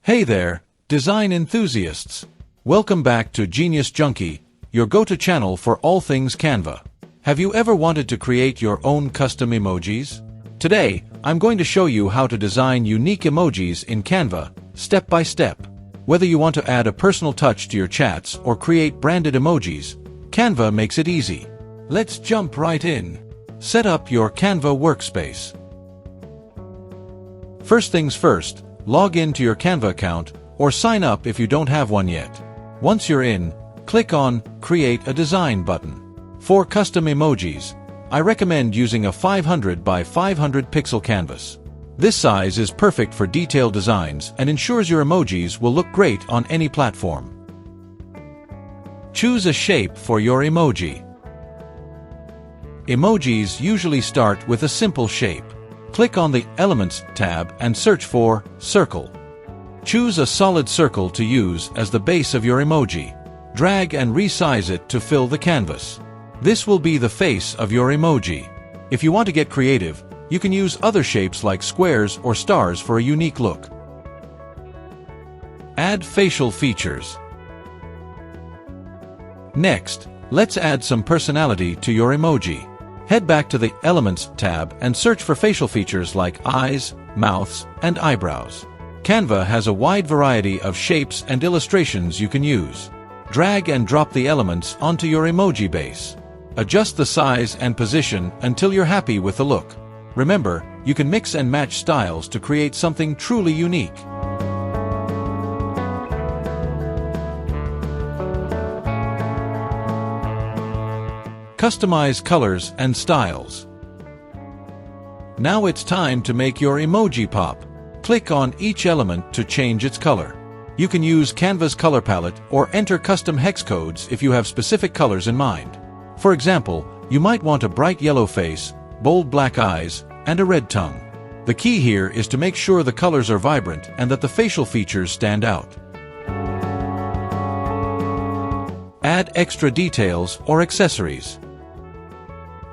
Hey there, design enthusiasts! Welcome back to Genius Junkie, your go-to channel for all things Canva. Have you ever wanted to create your own custom emojis? Today, I'm going to show you how to design unique emojis in Canva, step by step. Whether you want to add a personal touch to your chats or create branded emojis, Canva makes it easy. Let's jump right in. Set up your Canva workspace. First things first, log in to your Canva account or sign up if you don't have one yet. Once you're in, click on Create a Design button. For custom emojis, I recommend using a 500 by 500 pixel canvas. This size is perfect for detailed designs and ensures your emojis will look great on any platform. Choose a shape for your emoji. Emojis usually start with a simple shape. Click on the Elements tab and search for Circle. Choose a solid circle to use as the base of your emoji. Drag and resize it to fill the canvas. This will be the face of your emoji. If you want to get creative, you can use other shapes like squares or stars for a unique look. Add facial features. Next, let's add some personality to your emoji. Head back to the Elements tab and search for facial features like eyes, mouths, and eyebrows. Canva has a wide variety of shapes and illustrations you can use. Drag and drop the elements onto your emoji base. Adjust the size and position until you're happy with the look. Remember, you can mix and match styles to create something truly unique. Customize colors and styles. Now it's time to make your emoji pop. Click on each element to change its color. You can use Canva's color palette or enter custom hex codes if you have specific colors in mind. For example, you might want a bright yellow face, bold black eyes, and a red tongue. The key here is to make sure the colors are vibrant and that the facial features stand out. Add extra details or accessories.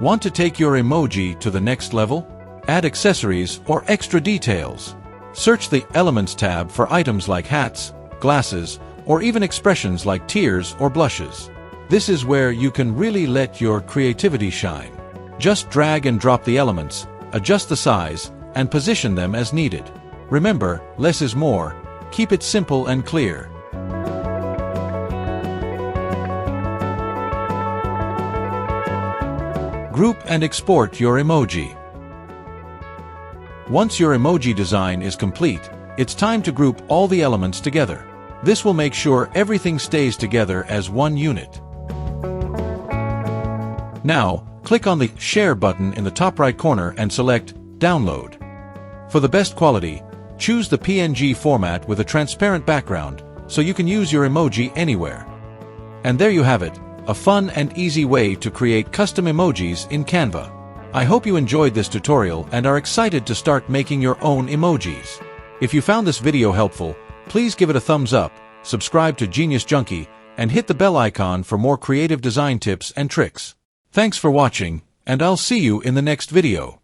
Want to take your emoji to the next level? Add accessories or extra details. Search the Elements tab for items like hats, glasses, or even expressions like tears or blushes. This is where you can really let your creativity shine. Just drag and drop the elements, adjust the size, and position them as needed. Remember, less is more. Keep it simple and clear. Group and export your emoji. Once your emoji design is complete, it's time to group all the elements together. This will make sure everything stays together as one unit. Now, click on the Share button in the top right corner and select Download. For the best quality, choose the PNG format with a transparent background so you can use your emoji anywhere. And there you have it, a fun and easy way to create custom emojis in Canva. I hope you enjoyed this tutorial and are excited to start making your own emojis. If you found this video helpful, please give it a thumbs up, subscribe to Genius Junkie, and hit the bell icon for more creative design tips and tricks. Thanks for watching, and I'll see you in the next video.